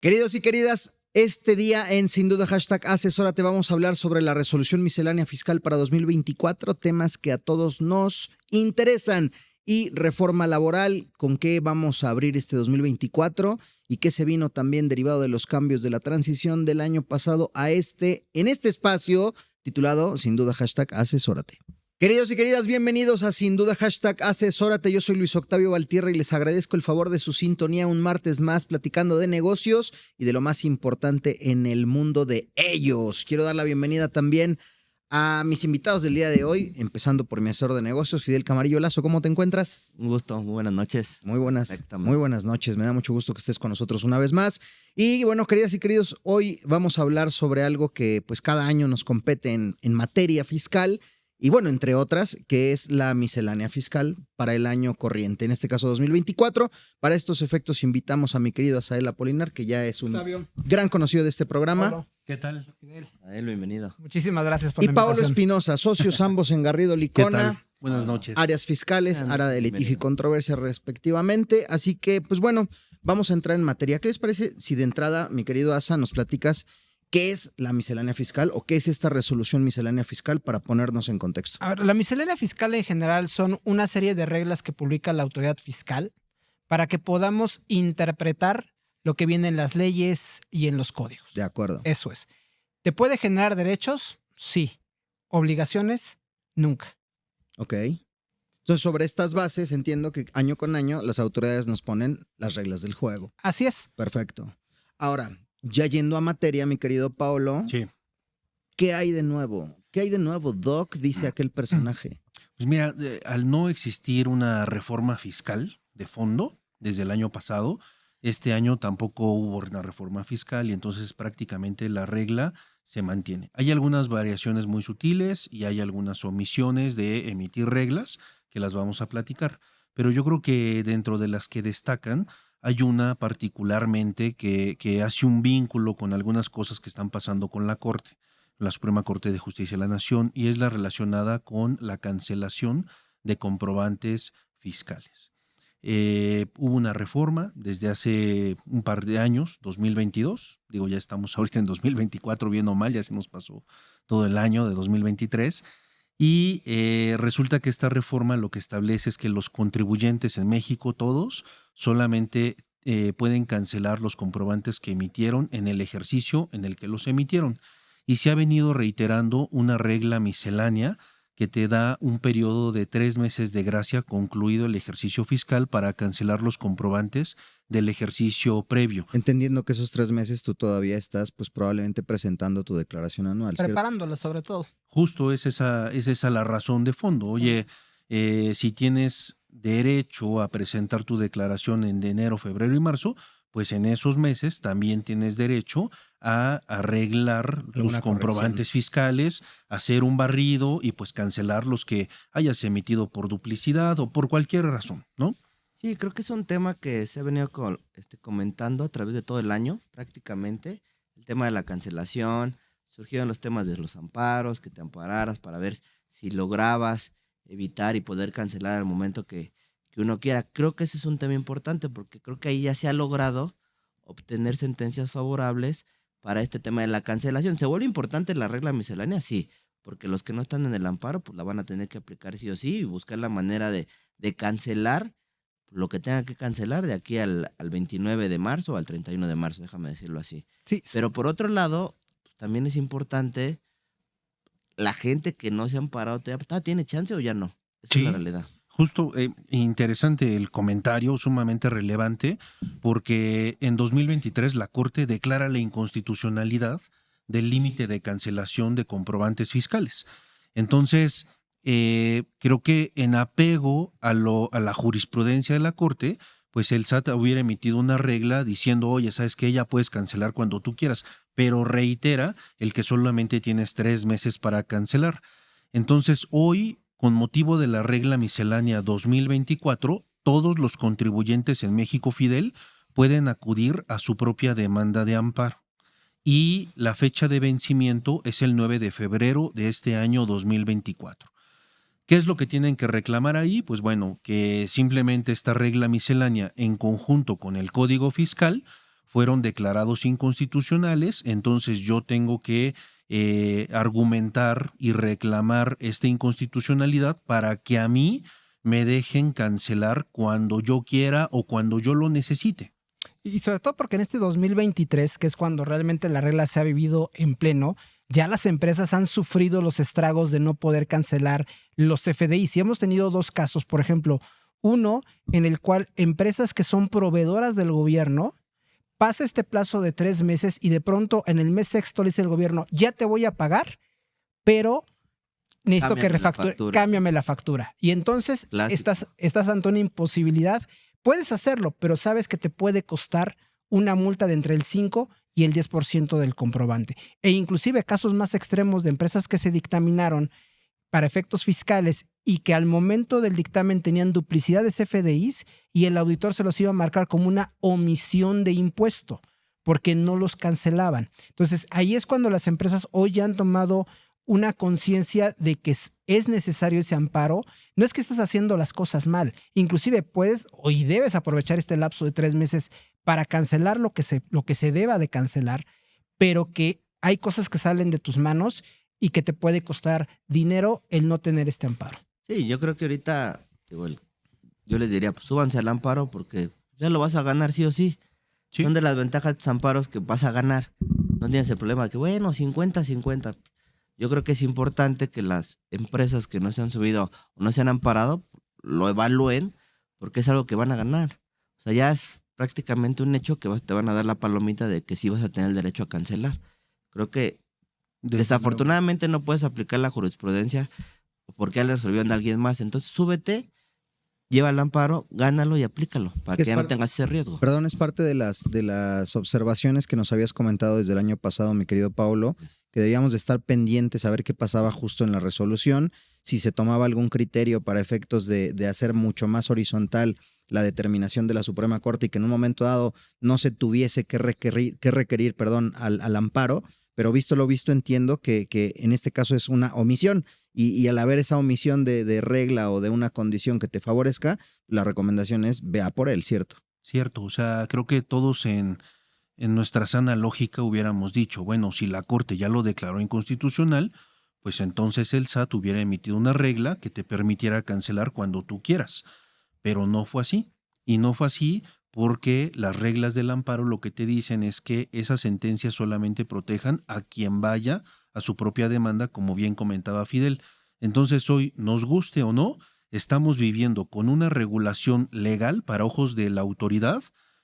Queridos y queridas, este día en Sin Duda #Asesórate vamos a hablar sobre la resolución miscelánea fiscal para 2024, temas que a todos nos interesan, y reforma laboral, con qué vamos a abrir este 2024 y qué se vino también derivado de los cambios de la transición del año pasado a en este espacio titulado Sin Duda #Asesórate. Queridos y queridas, bienvenidos a Sin Duda #Asesórate. Yo soy Luis Octavio Valtierra y les agradezco el favor de su sintonía un martes más platicando de negocios y de lo más importante en el mundo de ellos. Quiero dar la bienvenida también a mis invitados del día de hoy, empezando por mi asesor de negocios, Fidel Camarillo Lazo. ¿Cómo te encuentras? Un gusto, muy buenas noches. Muy buenas noches. Me da mucho gusto que estés con nosotros una vez más. Y bueno, queridas y queridos, hoy vamos a hablar sobre algo que pues cada año nos compete en materia fiscal. Y bueno, entre otras, que es la miscelánea fiscal para el año corriente, en este caso 2024. Para estos efectos invitamos a mi querido Asael Apolinar, que ya es un gran conocido de este programa. Pablo. ¿Qué tal? Asael, bienvenido. Muchísimas gracias por Y la Paolo invitación. Espinosa, socios ambos en Garrido ¿Qué Licona. tal? Buenas noches. Áreas fiscales, área de litigio y controversia respectivamente. Así que, pues bueno, vamos a entrar en materia. ¿Qué les parece si de entrada, mi querido Asa, nos platicas qué es la miscelánea fiscal o qué es esta resolución miscelánea fiscal para ponernos en contexto? A ver, la miscelánea fiscal en general son una serie de reglas que publica la autoridad fiscal para que podamos interpretar lo que viene en las leyes y en los códigos. De acuerdo. Eso es. ¿Te puede generar derechos? Sí. ¿Obligaciones? Nunca. Ok. Entonces, sobre estas bases, entiendo que año con año las autoridades nos ponen las reglas del juego. Así es. Perfecto. Ahora, ya yendo a materia, mi querido Paolo, Sí. ¿qué hay de nuevo? ¿Qué hay de nuevo, Doc? Dice aquel personaje. Pues mira, al no existir una reforma fiscal de fondo desde el año pasado, este año tampoco hubo una reforma fiscal y entonces prácticamente la regla se mantiene. Hay algunas variaciones muy sutiles y hay algunas omisiones de emitir reglas que las vamos a platicar, pero yo creo que dentro de las que destacan hay una particularmente que hace un vínculo con algunas cosas que están pasando con la Corte, la Suprema Corte de Justicia de la Nación, y es la relacionada con la cancelación de comprobantes fiscales. Hubo una reforma desde hace un par de años, 2022, digo, ya estamos ahorita en 2024, bien o mal, ya se nos pasó todo el año de 2023, y resulta que esta reforma lo que establece es que los contribuyentes en México, todos, solamente pueden cancelar los comprobantes que emitieron en el ejercicio en el que los emitieron. Y se ha venido reiterando una regla miscelánea que te da un periodo de 3 meses de gracia concluido el ejercicio fiscal para cancelar los comprobantes del ejercicio previo. Entendiendo que esos 3 meses tú todavía estás, pues probablemente presentando tu declaración anual, ¿cierto? Preparándola sobre todo. Justo es esa la razón de fondo. Oye, si tienes derecho a presentar tu declaración en enero, febrero y marzo, pues en esos meses también tienes derecho a arreglar Alguna los comprobantes corrección fiscales, hacer un barrido y pues cancelar los que hayas emitido por duplicidad o por cualquier razón, ¿no? Sí, creo que es un tema que se ha venido comentando a través de todo el año, prácticamente. El tema de la cancelación, surgieron los temas de los amparos, que te ampararas para ver si lograbas evitar y poder cancelar al momento que uno quiera. Creo que ese es un tema importante porque creo que ahí ya se ha logrado obtener sentencias favorables para este tema de la cancelación. ¿Se vuelve importante la regla miscelánea? Sí, porque los que no están en el amparo pues la van a tener que aplicar sí o sí y buscar la manera de cancelar lo que tenga que cancelar de aquí al 29 de marzo o al 31 de marzo, déjame decirlo así. Sí. Pero por otro lado, pues, también es importante la gente que no se han parado, ¿tiene chance o ya no? Esa es la realidad. Justo interesante el comentario, sumamente relevante, porque en 2023 la Corte declara la inconstitucionalidad del límite de cancelación de comprobantes fiscales. Entonces, creo que en apego a la jurisprudencia de la Corte, pues el SAT hubiera emitido una regla diciendo, oye, ¿sabes qué? Ya puedes cancelar cuando tú quieras, pero reitera el que solamente tienes 3 meses para cancelar. Entonces, hoy, con motivo de la regla miscelánea 2024, todos los contribuyentes en México, Fidel, pueden acudir a su propia demanda de amparo. Y la fecha de vencimiento es el 9 de febrero de este año 2024. ¿Qué es lo que tienen que reclamar ahí? Pues bueno, que simplemente esta regla miscelánea en conjunto con el Código Fiscal fueron declarados inconstitucionales, entonces yo tengo que argumentar y reclamar esta inconstitucionalidad para que a mí me dejen cancelar cuando yo quiera o cuando yo lo necesite. Y sobre todo porque en este 2023, que es cuando realmente la regla se ha vivido en pleno, ya las empresas han sufrido los estragos de no poder cancelar los CFDIs. Y hemos tenido dos casos, por ejemplo, uno en el cual empresas que son proveedoras del gobierno, pasa este plazo de 3 meses y de pronto en el mes sexto le dice el gobierno, ya te voy a pagar, pero necesito que cámbiame la factura. Y entonces estás ante una imposibilidad. Puedes hacerlo, pero sabes que te puede costar una multa de entre el 5 y el 10% del comprobante. E inclusive casos más extremos de empresas que se dictaminaron para efectos fiscales y que al momento del dictamen tenían duplicidad de CFDIs y el auditor se los iba a marcar como una omisión de impuesto porque no los cancelaban. Entonces, ahí es cuando las empresas hoy ya han tomado una conciencia de que es necesario ese amparo. No es que estés haciendo las cosas mal. Inclusive puedes y debes aprovechar este lapso de 3 meses para cancelar lo que se deba de cancelar, pero que hay cosas que salen de tus manos y que te puede costar dinero el no tener este amparo. Sí, yo creo que ahorita, yo les diría, pues súbanse al amparo porque ya lo vas a ganar sí o sí. Sí. Son de las ventajas de tus amparos que vas a ganar. No tienes el problema de que, bueno, 50-50. Yo creo que es importante que las empresas que no se han subido o no se han amparado lo evalúen porque es algo que van a ganar. O sea, ya es prácticamente un hecho que te van a dar la palomita de que sí vas a tener el derecho a cancelar. Creo que desafortunadamente no puedes aplicar la jurisprudencia porque ya le resolvieron de alguien más. Entonces súbete, lleva el amparo, gánalo y aplícalo para que ya no tengas ese riesgo. Perdón, es parte de las observaciones que nos habías comentado desde el año pasado, mi querido Paulo, que debíamos de estar pendientes a ver qué pasaba justo en la resolución, si se tomaba algún criterio para efectos de hacer mucho más horizontal la determinación de la Suprema Corte y que en un momento dado no se tuviese que requerir al amparo, pero visto lo visto entiendo que en este caso es una omisión y al haber esa omisión de regla o de una condición que te favorezca, la recomendación es vea por él, ¿cierto? Cierto, o sea, creo que todos en nuestra sana lógica hubiéramos dicho, bueno, si la Corte ya lo declaró inconstitucional, pues entonces el SAT hubiera emitido una regla que te permitiera cancelar cuando tú quieras. Pero no fue así. Y no fue así porque las reglas del amparo lo que te dicen es que esas sentencias solamente protejan a quien vaya a su propia demanda, como bien comentaba Fidel. Entonces hoy, nos guste o no, estamos viviendo con una regulación legal para ojos de la autoridad,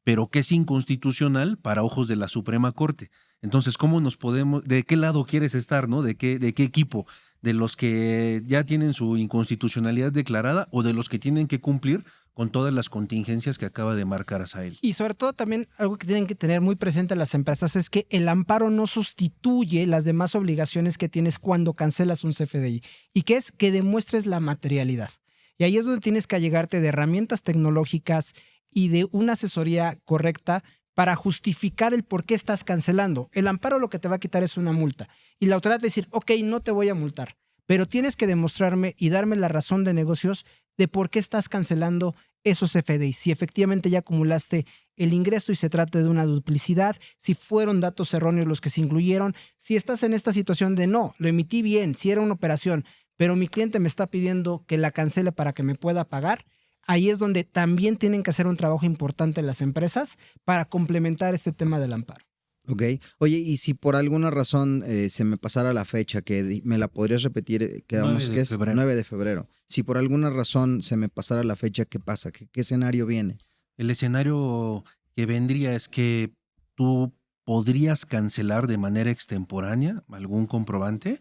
pero que es inconstitucional para ojos de la Suprema Corte. Entonces, ¿cómo nos podemos, de qué lado quieres estar, ¿no? ¿De qué equipo? ¿De los que ya tienen su inconstitucionalidad declarada o de los que tienen que cumplir con todas las contingencias que acaba de marcar Asael? Y sobre todo también algo que tienen que tener muy presente las empresas es que el amparo no sustituye las demás obligaciones que tienes cuando cancelas un CFDI y que es que demuestres la materialidad. Y ahí es donde tienes que allegarte de herramientas tecnológicas y de una asesoría correcta para justificar el por qué estás cancelando. El amparo lo que te va a quitar es una multa. Y la autoridad va a decir, ok, no te voy a multar, pero tienes que demostrarme y darme la razón de negocios de por qué estás cancelando esos CFDIs. Si efectivamente ya acumulaste el ingreso y se trata de una duplicidad, si fueron datos erróneos los que se incluyeron, si estás en esta situación de no, lo emití bien, si era una operación, pero mi cliente me está pidiendo que la cancele para que me pueda pagar, ahí es donde también tienen que hacer un trabajo importante las empresas para complementar este tema del amparo. Ok. Oye, y si por alguna razón se me pasara la fecha, que me la podrías repetir, quedamos 9 que de es febrero. 9 de febrero. Si por alguna razón se me pasara la fecha, ¿qué pasa? ¿Qué escenario viene? El escenario que vendría es que tú podrías cancelar de manera extemporánea algún comprobante,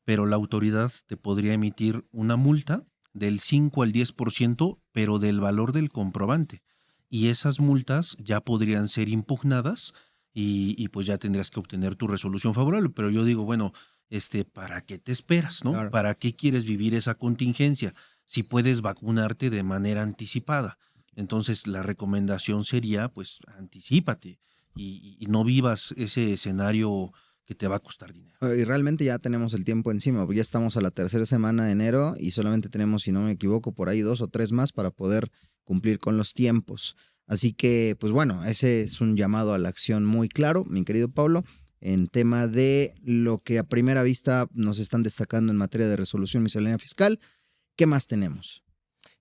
pero la autoridad te podría emitir una multa del 5 al 10%, pero del valor del comprobante. Y esas multas ya podrían ser impugnadas y pues ya tendrías que obtener tu resolución favorable. Pero yo digo, bueno, ¿para qué te esperas, no? Claro. ¿Para qué quieres vivir esa contingencia si puedes vacunarte de manera anticipada? Entonces la recomendación sería, pues, anticípate y no vivas ese escenario que te va a costar dinero. Y realmente ya tenemos el tiempo encima, porque ya estamos a la tercera semana de enero y solamente tenemos, si no me equivoco, por ahí 2 o 3 más para poder cumplir con los tiempos. Así que, pues bueno, ese es un llamado a la acción muy claro, mi querido Pablo, en tema de lo que a primera vista nos están destacando en materia de resolución miscelánea fiscal. ¿Qué más tenemos?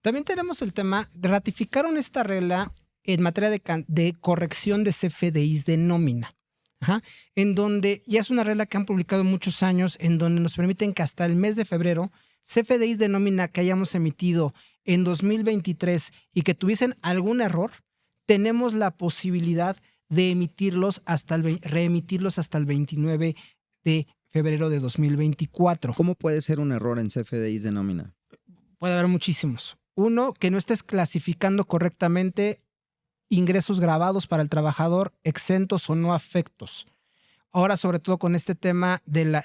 También tenemos el tema, ratificaron esta regla en materia de corrección de CFDIs de nómina. Ajá, en donde ya es una regla que han publicado muchos años, en donde nos permiten que hasta el mes de febrero, CFDIs de nómina que hayamos emitido en 2023 y que tuviesen algún error, tenemos la posibilidad de reemitirlos hasta el 29 de febrero de 2024. ¿Cómo puede ser un error en CFDIs de nómina? Puede haber muchísimos. Uno, que no estés clasificando correctamente ingresos grabados para el trabajador, exentos o no afectos. Ahora, sobre todo con este tema del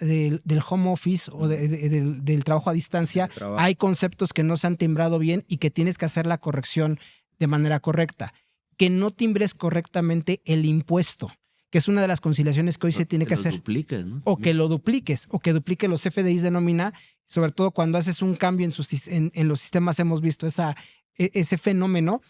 home office o del trabajo a distancia, hay conceptos que no se han timbrado bien y que tienes que hacer la corrección de manera correcta. Que no timbres correctamente el impuesto, que es una de las conciliaciones que hoy se tiene que hacer. Dupliques, ¿no? O que lo dupliques, o que duplique los FDIs de nómina, sobre todo cuando haces un cambio en los sistemas, hemos visto ese fenómeno.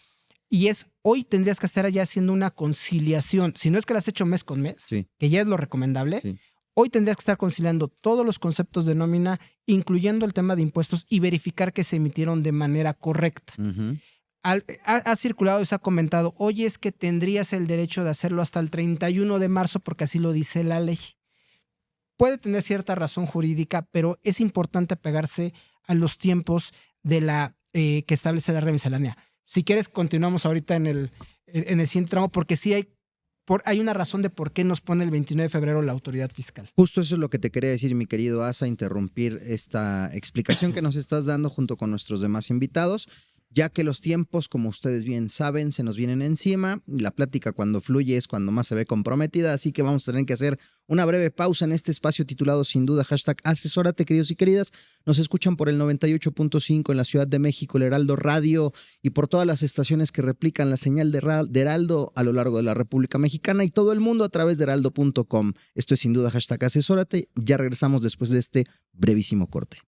Y hoy tendrías que estar allá haciendo una conciliación. Si no es que la has hecho mes con mes, Sí. que ya es lo recomendable, Sí. hoy tendrías que estar conciliando todos los conceptos de nómina, incluyendo el tema de impuestos, y verificar que se emitieron de manera correcta. Ujú. Ha circulado y se ha comentado, oye, es que tendrías el derecho de hacerlo hasta el 31 de marzo porque así lo dice la ley. Puede tener cierta razón jurídica, pero es importante pegarse a los tiempos que establece la regla miscelánea. Si quieres, continuamos ahorita en el siguiente tramo, porque sí hay una razón de por qué nos pone el 29 de febrero la autoridad fiscal. Justo eso es lo que te quería decir, mi querido Asa, interrumpir esta explicación que nos estás dando junto con nuestros demás invitados, ya que los tiempos, como ustedes bien saben, se nos vienen encima. La plática cuando fluye es cuando más se ve comprometida, así que vamos a tener que hacer una breve pausa en este espacio titulado Sin Duda, #asesórate, queridos y queridas. Nos escuchan por el 98.5 en la Ciudad de México, el Heraldo Radio, y por todas las estaciones que replican la señal de Heraldo a lo largo de la República Mexicana y todo el mundo a través de heraldo.com. Esto es Sin Duda, #asesórate. Ya regresamos después de este brevísimo corte.